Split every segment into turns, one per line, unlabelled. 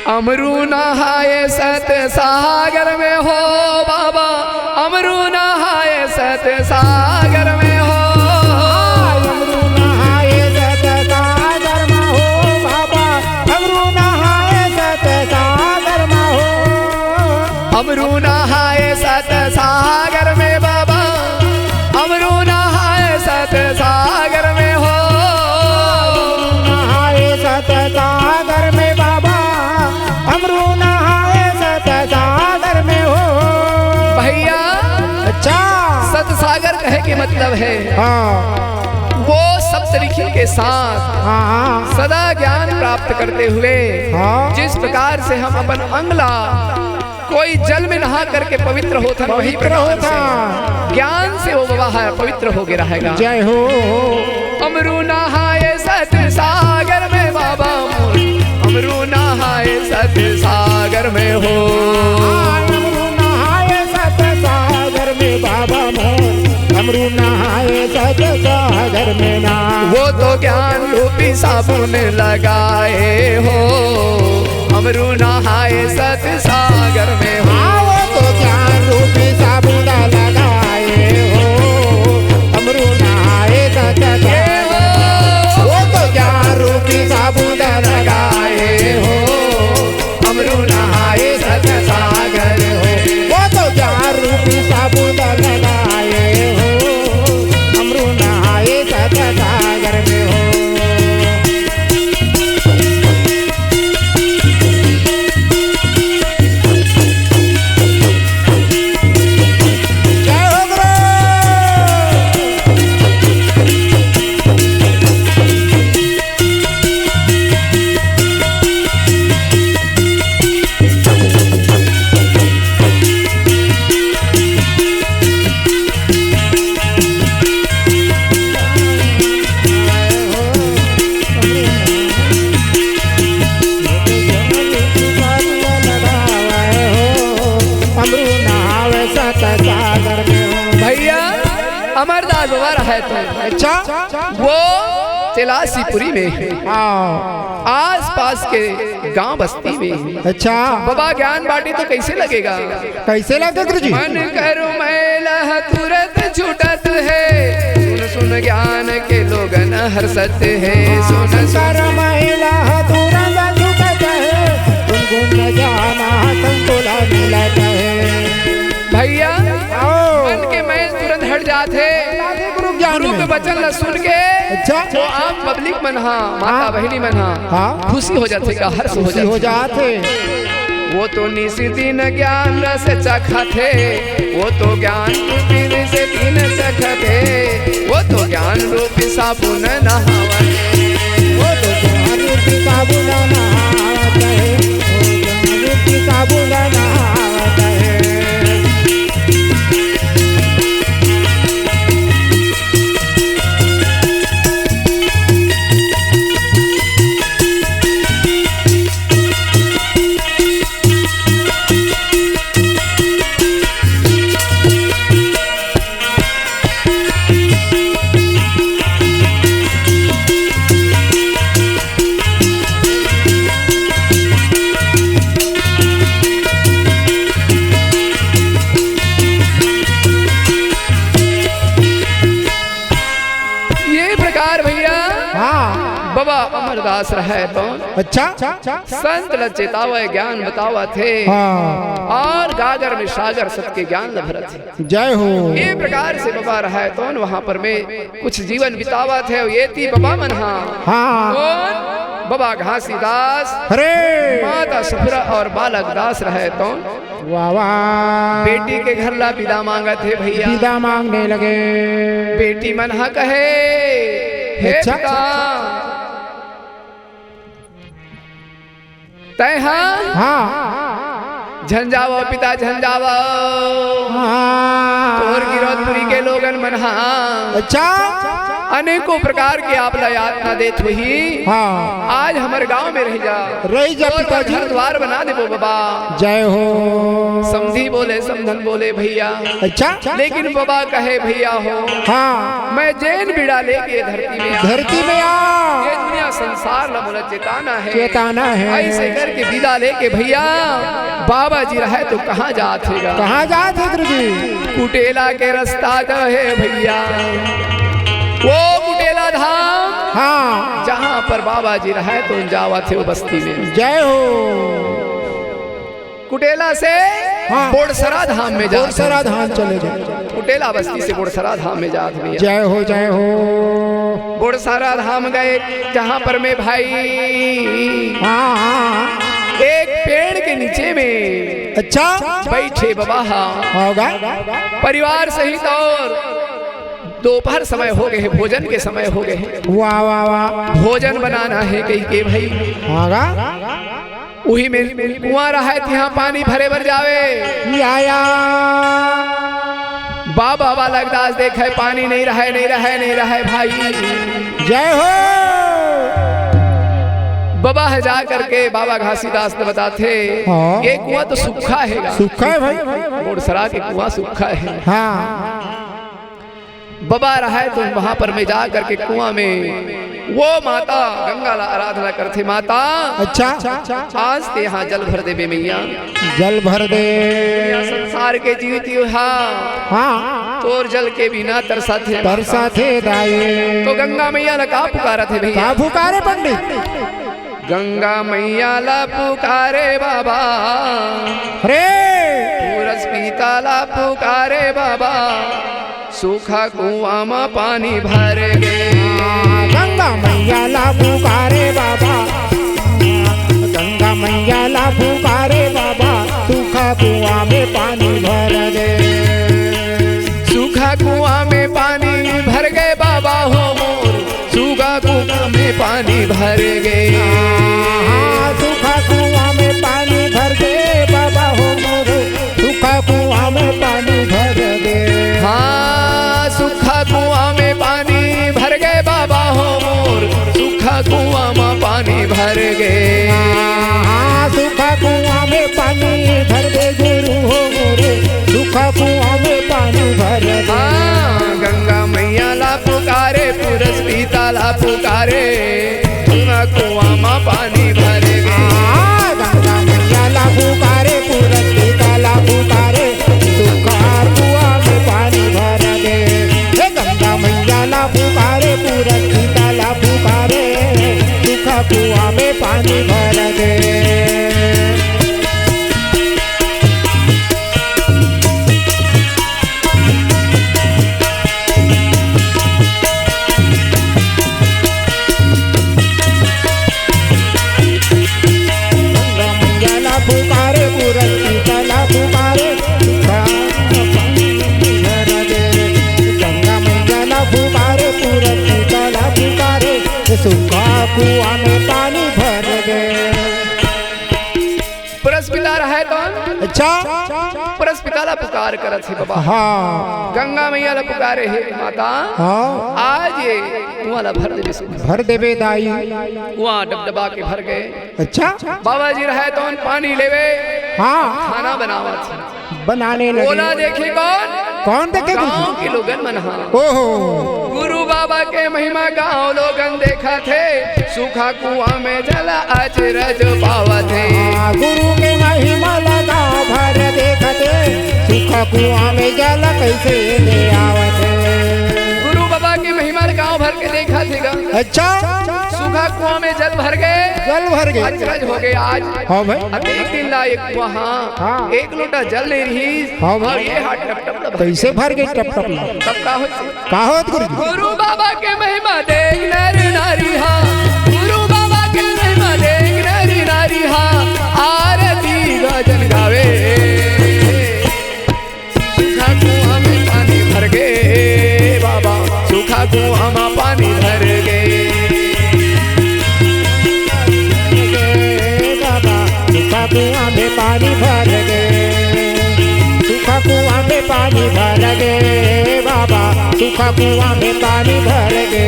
अमरू नहाए सत सागर में हो बाबा, अमरू नहाए सत सागर में हो।
अमरू नहाए सत सागर में हो बाबा, अमरू नहाए सत सागर में हो।
अमरू नहाए सत सागर में बाबा, अमरू नहाए सत सागर में हो।
नहाए सत सागर में बाबा, अमरू नहाए सत सागर में हो।
भैया
अच्छा,
सत सागर कहे के मतलब है
हाँ
वो सप्तऋषि के साथ
हाँ
सदा ज्ञान प्राप्त करते हुए
हाँ।
जिस प्रकार से हम अपन अंगला कोई जल में नहा करके पवित्र होता वही
पवित्र
प्रकार
होता
से ज्ञान से वो बाबा है पवित्र हो गया रहेगा।
जय हो।
अमरू नहाए सत सागर में बाबा मोर, अमरू नहाए सत सागर में हो।
अमरू नहाए सत सागर में बाबा मोर, अमरू नहाए सत सागर में ना।
वो तो ज्ञान रूपी साबुन लगाए हो, अमरू नहाए सत सागर में हो।
वो तो ज्ञान रूपी साबुन लगाए हो, अमरू नहाए सत सागर। वो तो ज्ञान रूपी साबुन लगाए हो,
अमरू नहाए सत सागर हो।
वो तो ज्ञान रूपी साबुन लगाए हो, अमरू नहाए सत सागर में हो।
भैया अमरदास बाबा है तो
अच्छा,
वो तिलासीपुरी में है,
हाँ
आस पास के गांव बस्ती में।
अच्छा,
बाबा ज्ञान बाटी तो कैसे लगेगा?
कैसे लगे गुरुजी?
मन करो मैला तुरंत छूटत है, सुन सुन ज्ञान के लोग न हर्षत है। सुन
कर महिला तुरंत छूटत है, गुनगुन जाना संतुला मिलत है।
भैया मन के मैल तुरंत हट जाते, गुरु के वचन ल सुन के
अच्छा,
जो आम पब्लिक मन हा, माता बहनी मन हा,
हाँ
खुशी हो जाते का हर्ष हो
खुशी हो
जाते।
जाते।
वो तो निसी दिन ज्ञान रस चखते, वो तो ज्ञान रूपी रस दिन चखते, वो तो ज्ञान रूपी साबुन नहावते।
वो तो ज्ञान रूपी साबुन नहावत है, वो ज्ञान रूपी साबुन नहावत है।
बाबा अमरदास रहे तो
अच्छा,
संत ल चेतावे ज्ञान बतावा थे,
हाँ
और गागर में सागर सबके ज्ञान लभरत थे।
जय हो।
ये प्रकार से बाबा रहे तो वहाँ पर में कुछ जीवन बितावा थे। ये थी बाबा मन
हाँ
कौन? बाबा घासीदास,
अरे
माता सुफरा और बालक दास रहे तो
वाह वाह।
बेटी के घर ला विदा मांगा थे भैया,
विदा मांगने लगे।
बेटी मन हा कहे हे
अच्छा।
पिता तय
हाँ
झंझावो पिता झंझावो,
हाँ
तोर गिरौदपुरी के लोगन मन हा
अच्छा
अनेकों प्रकार की आप यातना देत हुई।
हाँ
आज हमारे गांव में रह जा,
रही जा
और
पिताजी।
घर द्वार बना दे बाबा।
जय हो।
समझी बोले समधन बोले भैया,
अच्छा
लेकिन बाबा कहे भैया हो
हाँ
मैं जैन बीड़ा लेके धरती में
धरती में आ
ये दुनिया संसार ला मुझे चेताना है,
चेताना है।
ऐसे करके विदा लेके भैया बाबा जी रहे तो कहाँ जातेगा।
कहाँ जाते गुरुजी?
कुटेला के रास्ता जो है भैया, वो कुटेला धाम
हाँ
जहाँ पर बाबा जी रहे तो जावा थे वो बस्ती में।
जय हो।
कुटेला से
हाँ।
बोड़सरा धाम में जा,
बोरसरा धाम चले गए।
कुटेला बस्ती से बोड़सरा धाम में जात भैया।
जय हो जय हो।
बोड़सरा धाम गए जहाँ पर में भाई
हाँ हाँ
एक पेड़ के नीचे में
अच्छा
बैठे बाबा
होगा।
परिवार सहित, और दोपहर समय हो गए, भोजन के समय हो गए,
वाह वाह वाह।
भोजन बनाना है कहीं के भाई।
होगा
वही में कुआं रहा है, यहाँ पानी भरे भर जावे।
या
बाबा बालकदास देखे पानी नहीं रहे नहीं रहे नहीं रहे भाई।
जय हो।
बाबा है जा करके बाबा घासीदास ने बताते
हाँ।
ये कुआं तो सूखा है,
सूखा है भाई।
बोड़सरा के कुआं सूखा है।
हाँ
बाबा रहा है तो वहां पर मैं जा करके कुआं में वो माता गंगा ला आराधना करते। माता
अच्छा
आज ते यहाँ जल भर देवे मैया,
जल भर दे।
दुनिया संसार के जीवती
हाँ
तोर जल के बिना तरसा थे
तरसा थे दाए।
तो गंगा मैया ला का पुकारा थे भैया?
का पुकारे पंडित?
गंगा मैया ला पुकारे बाबा,
अरे
पूरस पीता ला पुकारे बाबा, सूखा कुआं में पानी भर गए।
गंगा मैया ला पुकारे बाबा, गंगा मैया ला पुकारे बाबा, सूखा कुआं में पानी भर दे।
सूखा कुआं में पानी भर गए बाबा हो मोर, सूखा कुआं में पानी भर गए।
सूखा कुआं में पानी भर दे बाबा हो मोर, सूखा कुआं में पानी भर दे।
हाँ सूखा कुआं में पानी भर गए बाबा हो मोर, सूखा कुआं में पानी भर गए।
सूखा कुआं में पानी भर दे गुरु हो मोरे, सूखा कुआं में पानी भर दे।
हाँ गंगा मैया ला पुकारे, पुरस पीता ला पुकारे, सूखा कुआं में पानी भर गए।
गंगा मैया ला पुकारे, पुरस पीता ला पुकारे, सूखा कुआं में पानी भर दे। गंगा मैया ला पुकारे, पुरस पीता ला पुकारे, सूखा कुआं में पानी भर दे। पुकारे पूरन सीता पुकारे, गंगा मैया पुकारे पूरन सीता पुकारे, सूखा कुआं में पानी भर दे।
पुरस पिता रहे तो
अच्छा
पुरस पिता ला पुकार करत है बाबा।
हाँ
गंगा मैया ला पुकारे है माता,
हाँ
आज ये कुआं ला भर देवे।
भर देवे दाई।
कुआं डबडबा के भर गए।
अच्छा
बाबा जी रहे तो पानी लेवे,
हाँ
खाना बनावत
बनाने लगे।
बोला देखे
कौन देखे?
गाँव के लोगन मनहा।
ओहो
गुरु बाबा के महिमा गाँव लोगन देखा थे, सूखा कुआं में जला अचरज पावत है।
गुरु के महिमा लगा भर देखते, सूखा कुआं में जल कैसे ले आवत है।
गुरु बाबा के महिमा गाँव भर के देखा थे।
अच्छा
सूखा कुआं में जल भर गए,
जल भर गए।
अचरज हो गए आज।
हाँ भाई
अब एक दिन ला एक वहाँ
हाँ।
एक लोटा जल नहीं रही,
हाँ।
और ये हाथ टप टप टप
कैसे भर गए? टप टप
तब का होत?
का होत गुरु?
गुरु बाबा के महिमा देख नर नारी हा, गुरु बाबा के महिमा देख नर नारी हा, आरती भजन गावे। सूखा कुआं में पानी भर गए बाबा, सूखा कुआं में पानी भर गए।
सूखा कुआं में पानी भर गए, सूखा कुआं में पानी भर गए बाबा, सूखा सूखा कुआं में पानी भर गए।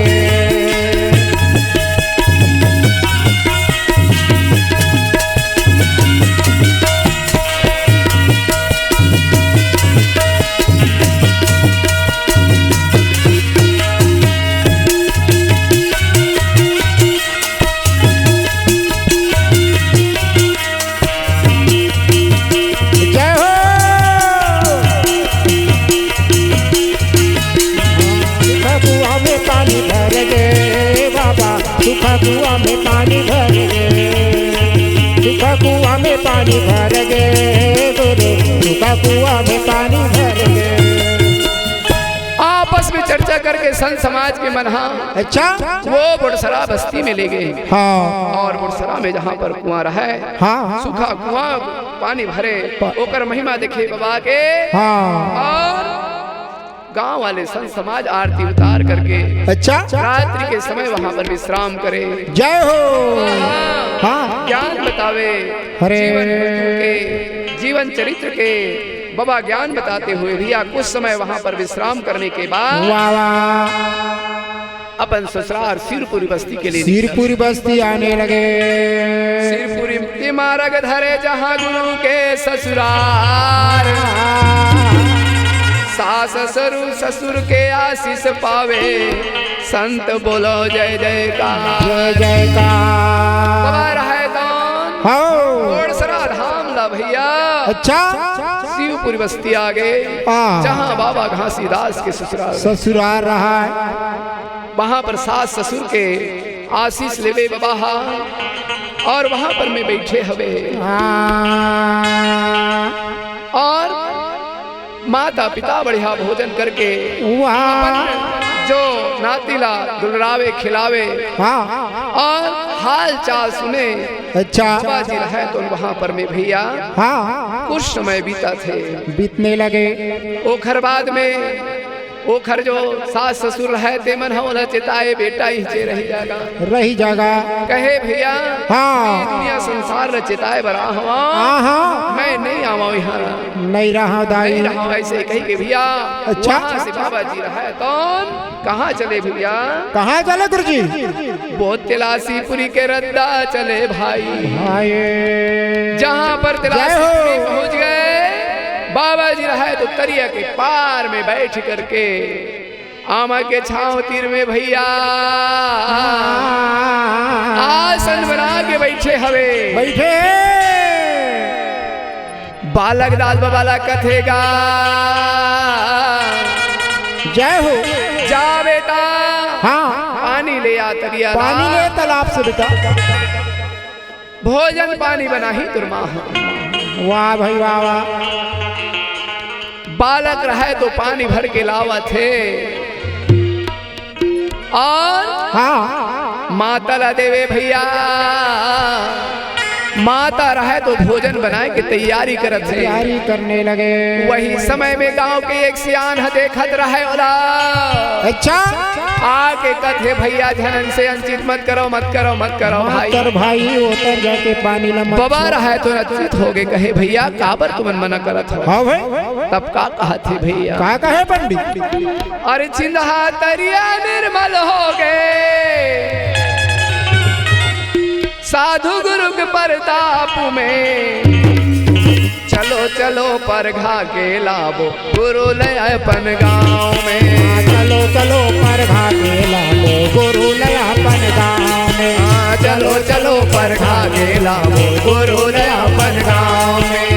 सूखा कुआं में पानी भर गए, सूखा कुआं में पानी भर गए गुरु, सूखा कुआं में पानी भर गए।
आपस में चर्चा करके संत समाज के मनहा
अच्छा
वो बुढ़सरा बस्ती में ले गए।
हाँ
और बुढ़सरा में जहाँ पर कुआं रहा है,
हाँ
सूखा कुआं पानी भरे ओकर महिमा देखे बाबा के।
हाँ
और गांव वाले संत समाज आरती उतार करके
अच्छा
रात्रि के समय वहां पर विश्राम करे।
जय हो। हाँ
ज्ञान बतावे,
अरे
जीवन चरित्र के बाबा ज्ञान बताते हुए भैया कुछ समय वहां पर विश्राम करने के बाद
वाह वाह
अपन ससुराल सिरपुरी बस्ती के लिए
सिरपुरी बस्ती आने लगे।
सिरपुरी मार्ग धरे जहाँ गुरु के ससुराल, सास ससुर के आशीष पावे, संत बोलो जय जयकार
जय जयकार।
बाबा रहे कौन? बुढ़सरा धाम ला भैया।
अच्छा
शिवपुरी बस्ती आ गए जहाँ बाबा घासीदास के
ससुराल रहा है।
वहाँ पर सास ससुर के आशीष लेवे बाबा, और वहाँ पर मैं बैठे हवे और माता पिता बढ़िया भोजन करके जो नातीला दुलरावे खिलावे और हाल चाल सुने।
अच्छा
बाबा जी रहे तो वहाँ पर में भैया कुछ समय बीता थे,
बीतने लगे।
ओखर बाद में ओखर जो सास ससुर रहे ते मन होला चिताए बेटा ही चे रही जागा कहे भैया दुनिया संसार चिताए बरा हवा मैं नहीं आवा यहाँ
नहीं रहा दाई
नहीं रहा ऐसे कही के भैया।
अच्छा
से बाबा जी रहे कौन कहाँ चले भैया?
कहाँ चले गुरुजी?
बहुत तिलासीपुरी के रद्दा चले भाई, जहाँ पर तिलासीपुरी पहुँच गए बाबा जी रहे तो तरिया के पार में बैठ करके आमा के छाव तीर में भैया आसन बना के बैठे हवे।
बैठे
बालक दाल बाला कथेगा
जय हो।
जा बेटा
पानी
ले आ तरिया,
पानी ले तालाब से बेटा,
भोजन पानी बना ही तुरमा।
वाह भाई वाह वाह।
बालक रहे तो पानी भर के लावा थे और माता ला देवे भैया। माता रहे तो भोजन बनाए के तैयारी
करने लगे।
वही समय में गांव के एक सियान देखत रहे ओला।
अच्छा
आके कथे भैया धनन से अंचित मत करो भाई
उतर जाके पानी ला।
बाबा रहे तो नचित हो गए, कहे भैया काबर तुमन मना करत हो?
हाँ भाई
तब का कहा थे भैया?
का कहे पंडित?
अरे चिंधा तरिया निर्मल हो गए, साधु गुरु के प्रताप में। चलो चलो परघा के लाबो गुरु ले अपन गाँव में।
चलो चलो परघा के लाबो गुरु ले अपन गाँव में।
चलो चलो परघा के लाबो गुरु ले अपन गाँव में।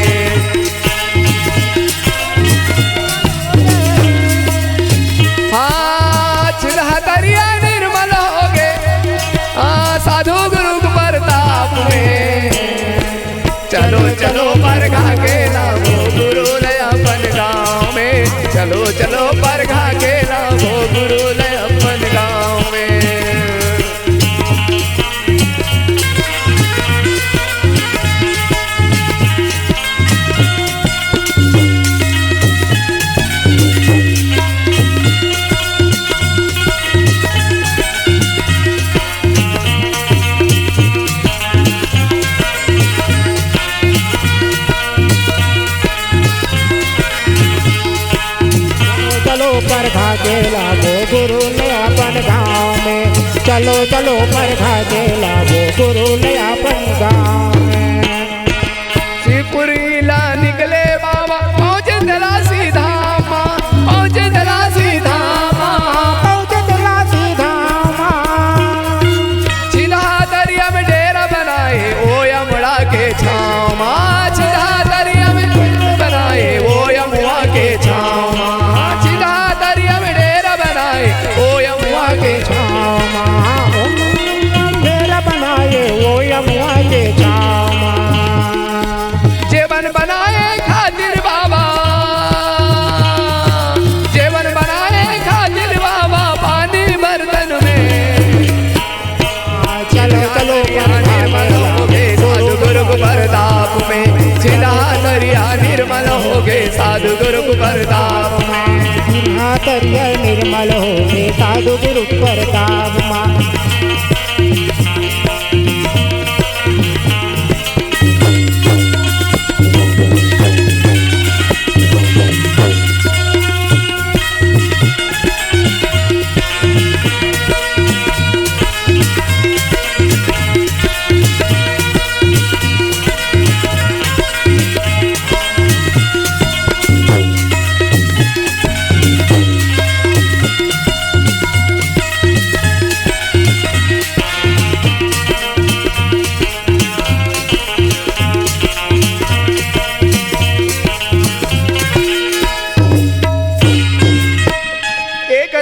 हाँ चिल्हा तरिया निर्मल हो गए, साधु गुरु के प्रताप में। चलो चलो परघा के लाबो गुरु ले अपन गाँव में। चलो चलो परघा के लाबो गुरु ले अपन गाँव में।
गुरु ने अपन गाँव में। चलो चलो बरखा के लावो गुरु ने अपन गाँव में।
शिवपुरी ला निकले बाबा पहुँचे तलासी धामा, पहुँचे तलासी धामा,
पहुँचे तलासी धामा।
छिला दरिया में डेरा बनाए ओ यमुना के छामा, छिला दरिया में बनाए ओ यमुना के छामा, छिला दरिया में डेरा बनाए ओ यमुना के छामा,
डेरा बनाए वो यमुना के छामा।
जीवन बनाए खातिर बाबा, जीवन बनाए खातिर बाबा पानी बर्तन में।
चलो चलो
हो गए साधु गुरु को प्रताप में, छिला दरिया निर्मल हो गए साधु गुरु को प्रताप में।
दरिया निर्मल हो गए साधु गुरु प्रताप में।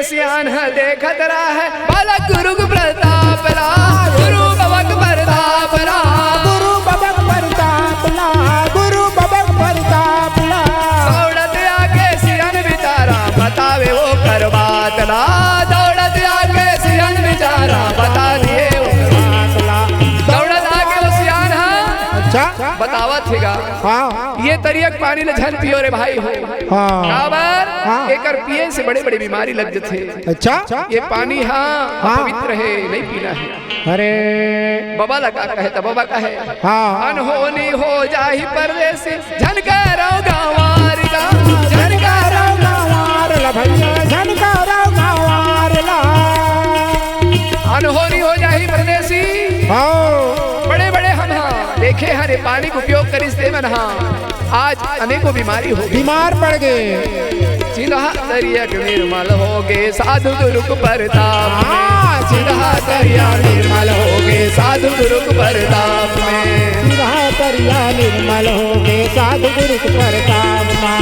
सियान है देखत रहा है बालक गुरु को प्रताप ला, गुरु बबक प्रताप ला,
गुरु बबक प्रताप ला, गुरु बबक प्रताप ला।
दौड़त आके सियान बिचारा बतावे वो कर बात ला, दौड़त आके सियान बिचारा बता दिए वो बात ला। दौड़त आके वो सियान है
अच्छा
बतावत थेगा
हाँ
ये तरियक पानी ले झन पियो रे भाई हो।
हाँ
काबर
हाँ।
एकर पिए से बड़े बड़े बीमारी लग जाते।
अच्छा
ये पानी हाँ
हाँ।
पवित्र है नहीं पीना है।
अरे
बाबा लगा कहे तो बाबा कहे
हाँ
अनहोनी हो जाही परदेसी झनकारो गांवार का,
झनकारो गाँवार ला भैया झनकारो गाँवार ला।
अनहोनी हो जाही परदेसी
हाँ
बड़े बड़े हम हाँ देखे हरे पानी का उपयोग करिस दे मन हाँ आज अनेकों बीमारी हो गई,
बीमार पड़ गए।
चिन्हा दरिया निर्मल हो गए साधु गुरु को प्रताप में,
हाँ
चिन्हा दरिया निर्मल हो गए साधु गुरु को प्रताप में।
चिन्हा दरिया निर्मल हो गए साधु गुरु को प्रताप में।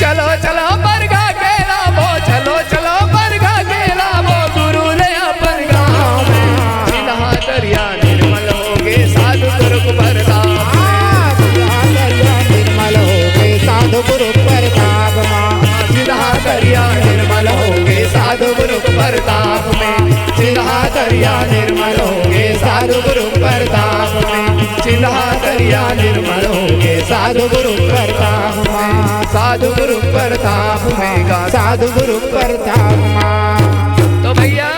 चलो चलो बरगा के लाभो, चलो चलो बरगा के लाभो गुरु ने अपन गाँव में। चिन्हा दरिया निर्मल हो गए साधु गुरु को प्रताप में,
निर्मल हो गए साधु गुरु प्रताप में।
चिन्हा दरिया निर्मल हो गए साधु गुरु को प्रताप में, चिन्हा दरिया निर्मल हो गए साधु गुरु प्रताप में, चिन्हा दरिया निर्मल हो गए साधु गुरु प्रताप में, साधु गुरु प्रताप में गा
साधु गुरु प्रताप में।
तो भैया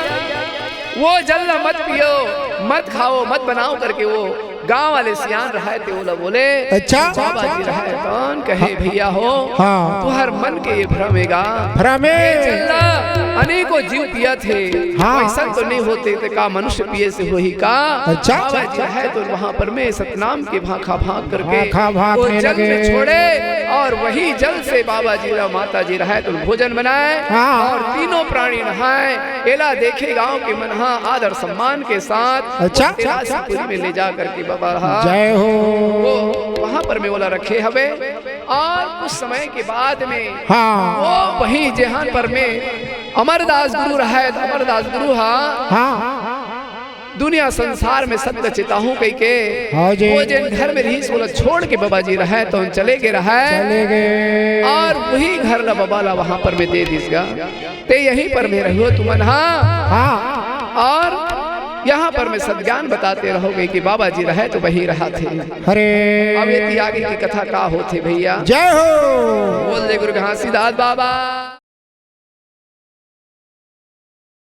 वो जल न मत पियो मत खाओ मत बनाओ करके वो गांव वाले सियान रहे थे वो बोले
अच्छा
बाबा जी रहे कौन कहे भैया हो
हाँ।
तुहर मन के ये भ्रमेगा
भ्रमे
अनेकों जीव पिया थे
हाँ।
ऐसा तो नहीं होते थे का मनुष्य पिए से हो ही का।
अच्छा।
बाबा जी रहे तो वहाँ पर में सतनाम के भाखा भाग करके
भाखा भागने
वो जल
लगे।
में छोड़े और वही जल से बाबा जी माता जी रहे तो भोजन बनाए
हाँ।
और तीनों प्राणी नहाए। एला देखे गांव के मनहा आदर सम्मान के साथ
अच्छा।
तिरासीपुरी में ले जा करके बाबा रहा
जय हो।
वो वहाँ पर में बोला रखे हवे और कुछ समय के बाद में
हाँ
वो वही जहान पर में अमरदास गुरु रहा है। अमरदास गुरु
हाँ
दुनिया संसार में सत्य चिताहू कह के
हाँ जी।
वो जिन घर में रही बोला छोड़ के बाबा जी रहा तो चले गए रहा
चले गए
और वही घर ला बाबा ला वहाँ पर में दे दिसगा ते यहीं पर में रहो तुमन
हाँ
और यहाँ पर मैं सद्ज्ञान बताते रहोगे कि बाबा जी रहे तो वही रहा थे।
अरे
अब ये आगे की कथा का होते भैया।
जय हो।
बोल दे गुरु घासीदास बाबा।